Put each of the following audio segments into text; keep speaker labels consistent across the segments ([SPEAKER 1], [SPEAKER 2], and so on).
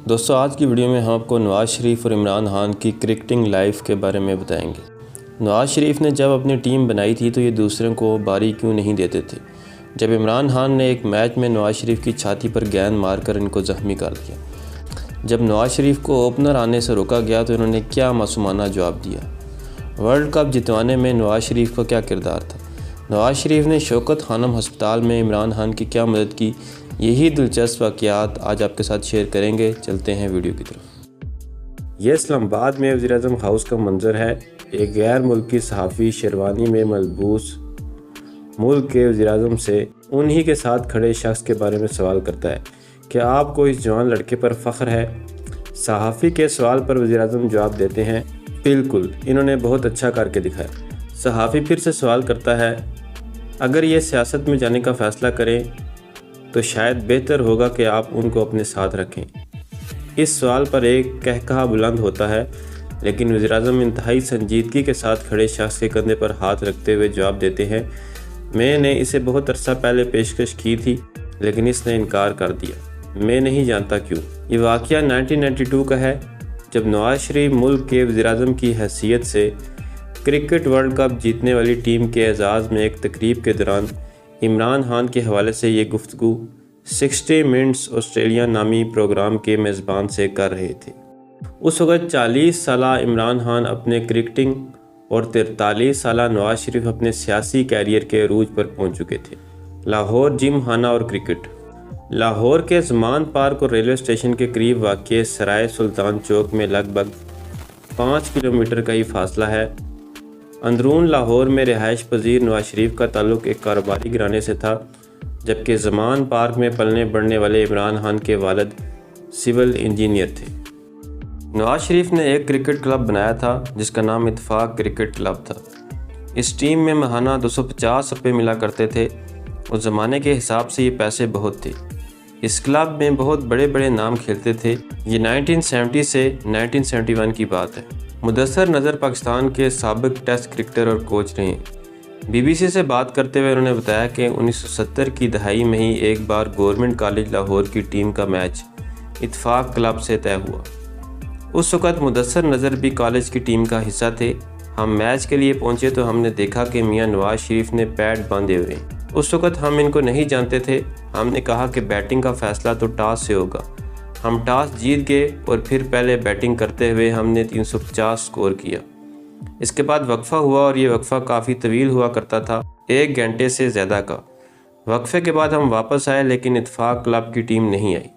[SPEAKER 1] दोस्तों आज की वीडियो में हम आपको नवाज़ शरीफ और इमरान खान की क्रिकेटिंग लाइफ के बारे में बताएंगे। नवाज़ शरीफ ने जब अपनी टीम बनाई थी तो ये दूसरों को बारी क्यों नहीं देते थे। जब इमरान खान ने एक मैच में नवाज़ शरीफ की छाती पर गेंद मारकर इनको ज़ख्मी कर दिया, जब नवाज़ शरीफ को ओपनर आने से रोका गया तो इन्होंने क्या मासूमाना जवाब दिया। वर्ल्ड कप जितवाने में नवाज़ शरीफ का क्या किरदार था। नवाज़ शरीफ ने शौकत खानम हस्पताल में इमरान खान की क्या मदद की, यही दिलचस्प वाक़यात आज आपके साथ शेयर करेंगे। चलते हैं वीडियो की तरफ। यह इस्लामाबाद में वज़ीर-ए-आज़म हाउस का मंजर है। एक गैर मुल्की सहाफ़ी शेरवानी में मलबूस मुल्क के वज़ीर-ए-आज़म से उन्हीं के साथ खड़े शख्स के बारे में सवाल करता है, क्या आपको इस जवान लड़के पर फ़ख्र है। सहाफ़ी के सवाल पर वज़ीर-ए-आज़म जवाब देते हैं, बिल्कुल, इन्होंने बहुत अच्छा करके दिखाया। सहाफ़ी फिर से सवाल करता है, अगर ये सियासत में जाने का फ़ैसला करें तो शायद बेहतर होगा कि आप उनको अपने साथ रखें। इस सवाल पर एक कहकहा बुलंद होता है, लेकिन वज़ीर-ए-आज़म इंतहाई संजीदगी के साथ खड़े शख्स के कंधे पर हाथ रखते हुए जवाब देते हैं, मैंने इसे बहुत अरसा पहले पेशकश की थी लेकिन इसने इनकार कर दिया, मैं नहीं जानता क्यों। ये वाक़या 1992 का है, जब नवाज़ शरीफ मुल्क के वज़ीर-ए-आज़म की हैसियत से क्रिकेट वर्ल्ड कप जीतने वाली टीम के एजाज़ में एक तकरीब के दौरान इमरान खान के हवाले से ये गुफ्तगू 60 मिनट्स ऑस्ट्रेलिया नामी प्रोग्राम के मेज़बान से कर रहे थे। उस वक़्त 40 साला इमरान खान अपने क्रिकेटिंग और 43 साला नवाज़ शरीफ अपने सियासी कैरियर के अरूज पर पहुंच चुके थे। लाहौर, जिम खाना और क्रिकेट। लाहौर के ज़मान पार्क और रेलवे स्टेशन के करीब वाक़ सराय सुल्तान चौक में लगभग 5 किलोमीटर का ही फासला है। अंदरून लाहौर में रिहाइश पजीर नवाज़ शरीफ का ताल्लुक़ एक कारोबारी घराने से था, जबकि ज़मान पार्क में पलने बढ़ने वाले इमरान खान के वालिद सिविल इंजीनियर थे। नवाज़ शरीफ ने एक क्रिकेट क्लब बनाया था जिसका नाम इत्तेफाक क्रिकेट क्लब था। इस टीम में माहाना 250 रुपये मिला करते थे। उस ज़माने के हिसाब से ये पैसे बहुत थे। इस क्लब में बहुत बड़े बड़े नाम खेलते थे। ये 1970 से 1971 की बात है। मुदस्सर नज़र पाकिस्तान के साबिक टेस्ट क्रिकेटर और कोच रहे हैं। BBC से बात करते हुए उन्होंने बताया कि 1970 की दहाई में ही एक बार गवर्नमेंट कॉलेज लाहौर की टीम का मैच इत्तेफाक क्लब से तय हुआ। उस वक़्त मुदस्सर नज़र भी कॉलेज की टीम का हिस्सा थे। हम मैच के लिए पहुंचे तो हमने देखा कि मियां नवाज़ शरीफ ने पैड बांधे हुए हैं। उस वक़्त हम इनको नहीं जानते थे। हमने कहा कि बैटिंग का फ़ैसला तो टॉस से होगा। हम टॉस जीत गए और फिर पहले बैटिंग करते हुए हमने 350 स्कोर किया। इसके बाद वक्फ़ा हुआ और ये वक्फ़ा काफ़ी तवील हुआ करता था, 1 घंटे से ज़्यादा का। वक्फ़े के बाद हम वापस आए लेकिन इत्तेफाक क्लब की टीम नहीं आई।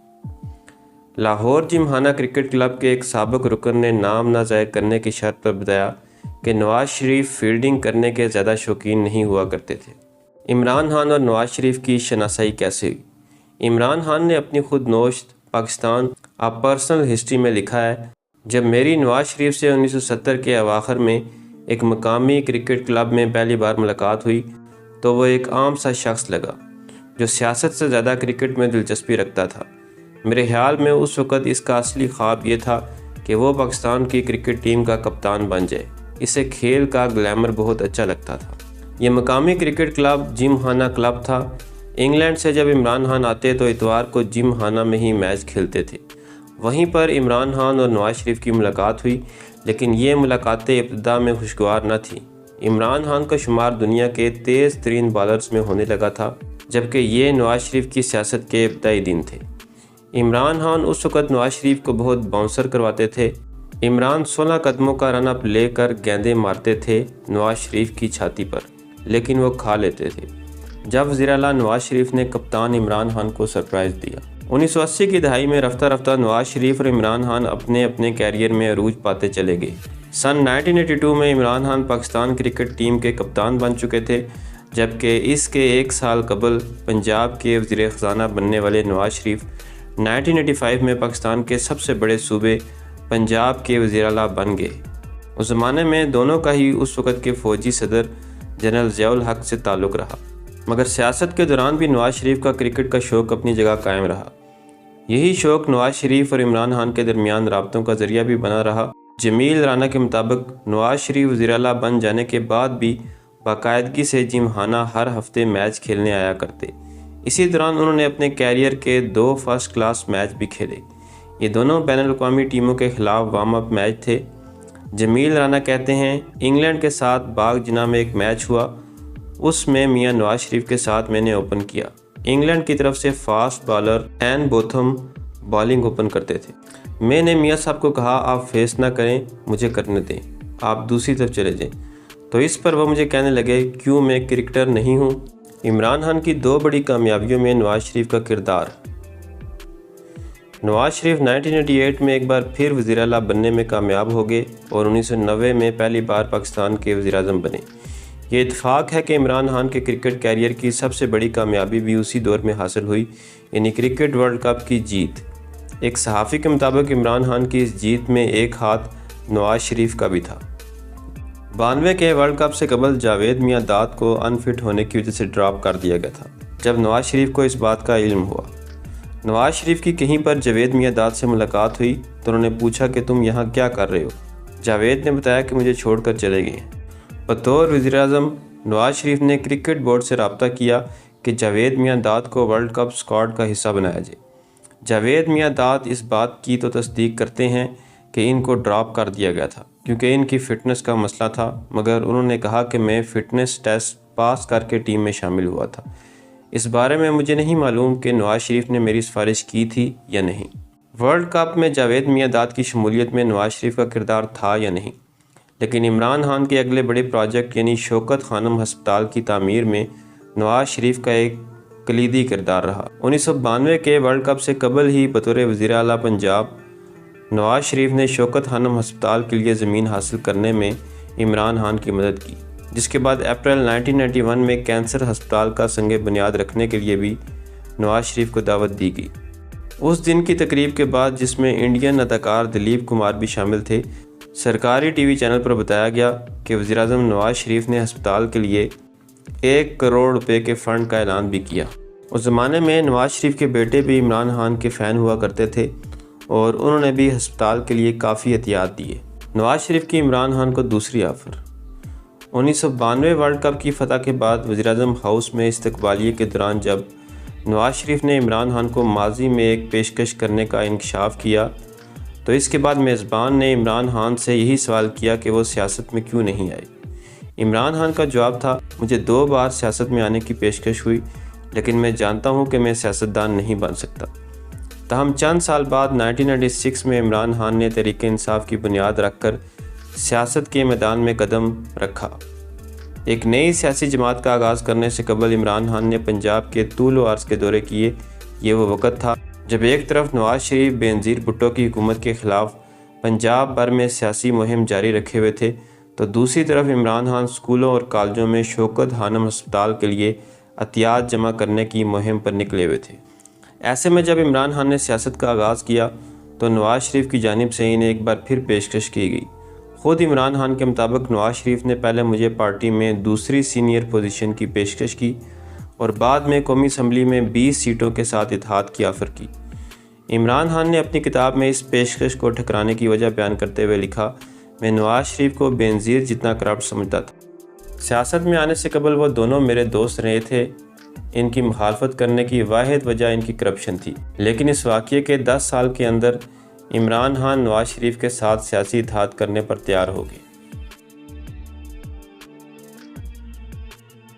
[SPEAKER 1] लाहौर जिमखाना क्रिकेट क्लब के एक साबिक रुकन ने नाम ना ज़ाहिर करने की शर्त पर बताया कि नवाज़ शरीफ फील्डिंग करने के ज़्यादा शौकीन नहीं हुआ करते थे। इमरान खान और नवाज़ शरीफ की शनासाई कैसे हुई। इमरान खान ने अपनी खुद नोश्त पाकिस्तान आ पर्सनल हिस्ट्री में लिखा है, जब मेरी नवाज़ शरीफ से 1970 के अवाखर में एक मकामी क्रिकेट क्लब में पहली बार मुलाकात हुई तो वो एक आम सा शख्स लगा जो सियासत से ज़्यादा क्रिकेट में दिलचस्पी रखता था। मेरे ख्याल में उस वक़्त इसका असली ख्वाब ये था कि वो पाकिस्तान की क्रिकेट टीम का कप्तान बन जाए। इसे खेल का ग्लैमर बहुत अच्छा लगता था। ये मकामी क्रिकेट क्लब जिमखाना क्लब था। इंग्लैंड से जब इमरान खान आते तो इतवार को जिमखाना में ही मैच खेलते थे। वहीं पर इमरान खान और नवाज़ शरीफ की मुलाकात हुई, लेकिन ये मुलाकातें इब्तिदा में खुशगवार न थी। इमरान खान का शुमार दुनिया के तेज़ तरीन बॉलर्स में होने लगा था, जबकि ये नवाज़ शरीफ की सियासत के इब्तदाई दिन थे। इमरान खान उस वक़्त नवाज़ शरीफ को बहुत बाउंसर करवाते थे। इमरान 16 कदमों का रन अप लेकर गेंदें मारते थे नवाज़ शरीफ की छाती पर, लेकिन वो खा लेते थे। जब वज़ीर-ए-आला नवाज़ शरीफ ने कप्तान इमरान खान को सरप्राइज़ दिया। 1980 की दहाई में रफ्ता रफ्ता नवाज़ शरीफ और इमरान खान अपने अपने कैरियर में अरूज पाते चले गए। सन 1982 में इमरान खान पाकिस्तान क्रिकेट टीम के कप्तान बन चुके थे, जबकि इसके 1 साल कबल पंजाब के वज़ीर ख़ज़ाना बनने वाले नवाज़ शरीफ 1985 में पाकिस्तान के सबसे बड़े सूबे पंजाब के वज़ीर-ए-आला बन गए। उस ज़माने में दोनों का ही उस वक़्त के फ़ौजी सदर जनरल ज़ियाउल हक से ताल्लुक़ रहा, मगर सियासत के दौरान भी नवाज़ शरीफ का क्रिकेट का शौक़ अपनी जगह कायम रहा। यही शौक़ नवाज़ शरीफ और इमरान खान के दरमियान राब्तों का ज़रिया भी बना रहा। जमील राना के मुताबिक नवाज़ शरीफ वज़ीर-ए-आला बन जाने के बाद भी बाकायदगी से जिमखाना हर हफ्ते मैच खेलने आया करते। इसी दौरान उन्होंने अपने कैरियर के 2 फर्स्ट क्लास मैच भी खेले। ये दोनों बैनुल-अक़वामी टीमों के ख़िलाफ़ वार्म अप मैच थे। जमील राना कहते हैं, इंग्लैंड के साथ बाग जिना में एक मैच हुआ, उसमें मियां नवाज शरीफ के साथ मैंने ओपन किया। इंग्लैंड की तरफ से fast bowler Ian Botham bowling open करते थे। मैंने मियां साहब को कहा, आप फेस ना करें, मुझे करने दें, आप दूसरी तरफ चले जाएं। तो इस पर वह मुझे कहने लगे, क्यों मैं क्रिकेटर नहीं हूँ। इमरान खान की 2 बड़ी कामयाबियों में नवाज शरीफ का किरदार। नवाज शरीफ 1988 में एक बार फिर वज़ीर आला बनने में कामयाब हो गए और 1990 में पहली बार पाकिस्तान के वज़ीर-ए-आज़म बने। ये इत्तेफाक है कि इमरान खान के क्रिकेट कैरियर की सबसे बड़ी कामयाबी भी उसी दौर में हासिल हुई, यानी क्रिकेट वर्ल्ड कप की जीत। एक सहाफ़ी के मुताबिक इमरान खान की इस जीत में एक हाथ नवाज शरीफ का भी था। 92 के वर्ल्ड कप से कबल जावेद मियां दाद को अनफिट होने की वजह से ड्रॉप कर दिया गया था। जब नवाज शरीफ को इस बात का इल्म हुआ, नवाज शरीफ की कहीं पर जावेद मियां दाद से मुलाकात हुई तो उन्होंने पूछा कि तुम यहाँ क्या कर रहे हो। जावेद ने बताया कि मुझे छोड़कर चले गए। बतौर वज़ीर-ए-आज़म नवाज शरीफ ने क्रिकेट बोर्ड से रब्ता किया कि जावेद मियां दाद को वर्ल्ड कप स्क्वाड का हिस्सा बनाया जाए। जावेद मियां दाद इस बात की तो तस्दीक करते हैं कि इनको ड्रॉप कर दिया गया था क्योंकि इनकी फ़िटनेस का मसला था, मगर उन्होंने कहा कि मैं फ़िटनेस टेस्ट पास करके टीम में शामिल हुआ था। इस बारे में मुझे नहीं मालूम कि नवाज शरीफ ने मेरी सिफारिश की थी या नहीं। वर्ल्ड कप में जावेद मियां दाद की शमूलियत में नवाज शरीफ का किरदार था या नहीं, लेकिन इमरान खान के अगले बड़े प्रोजेक्ट यानी शौकत खानम हस्पताल की तामीर में नवाज शरीफ का एक कलीदी किरदार रहा। 1992 के वर्ल्ड कप से कबल ही बतौर वज़ीर आला पंजाब नवाज शरीफ ने शौकत खानम हस्पताल के लिए ज़मीन हासिल करने में इमरान खान की मदद की, जिसके बाद अप्रैल 1991 में कैंसर हस्पताल का संग बुनियाद रखने के लिए भी नवाज शरीफ को दावत दी गई। उस दिन की तकरीब के बाद, जिसमें इंडियन अदाकार दिलीप कुमार भी शामिल थे, सरकारी टीवी चैनल पर बताया गया कि वज़ीर-ए-आज़म नवाज शरीफ ने हस्पताल के लिए 1 करोड़ रुपए के फ़ंड का ऐलान भी किया। उस ज़माने में नवाज शरीफ के बेटे भी इमरान खान के फ़ैन हुआ करते थे और उन्होंने भी हस्पताल के लिए काफ़ी एहतियात दिए। नवाज शरीफ की इमरान खान को दूसरी ऑफ़र। 1992 वर्ल्ड कप की फ़तह के बाद वज़ीर-ए-आज़म हाउस में इस्तकबालिये के दौरान जब नवाज शरीफ ने इमरान खान को माजी में एक पेशकश करने का इंकशाफ किया, तो इसके बाद मेज़बान ने इमरान खान से यही सवाल किया कि वो सियासत में क्यों नहीं आए। इमरान खान का जवाब था, मुझे 2 बार सियासत में आने की पेशकश हुई, लेकिन मैं जानता हूँ कि मैं सियासतदान नहीं बन सकता। तहम चंद साल बाद 1996 में इमरान खान ने तहरीक इंसाफ की बुनियाद रखकर सियासत के मैदान में कदम रखा। एक नई सियासी जमात का आगाज़ करने से कबल इमरान खान ने पंजाब के तूल व अर्ज़ के दौरे किए। ये वो वक़्त था जब एक तरफ नवाज शरीफ बेनज़ीर भुट्टो की हुकूमत के ख़िलाफ़ पंजाब भर में सियासी मुहिम जारी रखे हुए थे, तो दूसरी तरफ इमरान खान स्कूलों और कॉलेजों में शौकत खानम हस्पताल के लिए अतियात जमा करने की मुहिम पर निकले हुए थे। ऐसे में जब इमरान खान ने सियासत का आगाज़ किया तो नवाज शरीफ की जानिब से इन्हें एक बार फिर पेशकश की गई। ख़ुद इमरान खान के मुताबिक नवाज शरीफ ने पहले मुझे पार्टी में दूसरी सीनियर पोजीशन की पेशकश की और बाद में कौमी असम्बली में 20 सीटों के साथ इत्तेहाद की ऑफ़र की। इमरान खान ने अपनी किताब में इस पेशकश को ठुकराने की वजह बयान करते हुए लिखा, मैं नवाज शरीफ को बेनज़ीर जितना करप्ट समझता था। सियासत में आने से कबल वो दोनों मेरे दोस्त रहे थे। इनकी मुखालफत करने की वाहिद वजह इनकी करप्शन थी, लेकिन इस वाक़ये के 10 साल के अंदर इमरान खान नवाज शरीफ के साथ सियासी इत्तेहाद करने पर तैयार हो गए।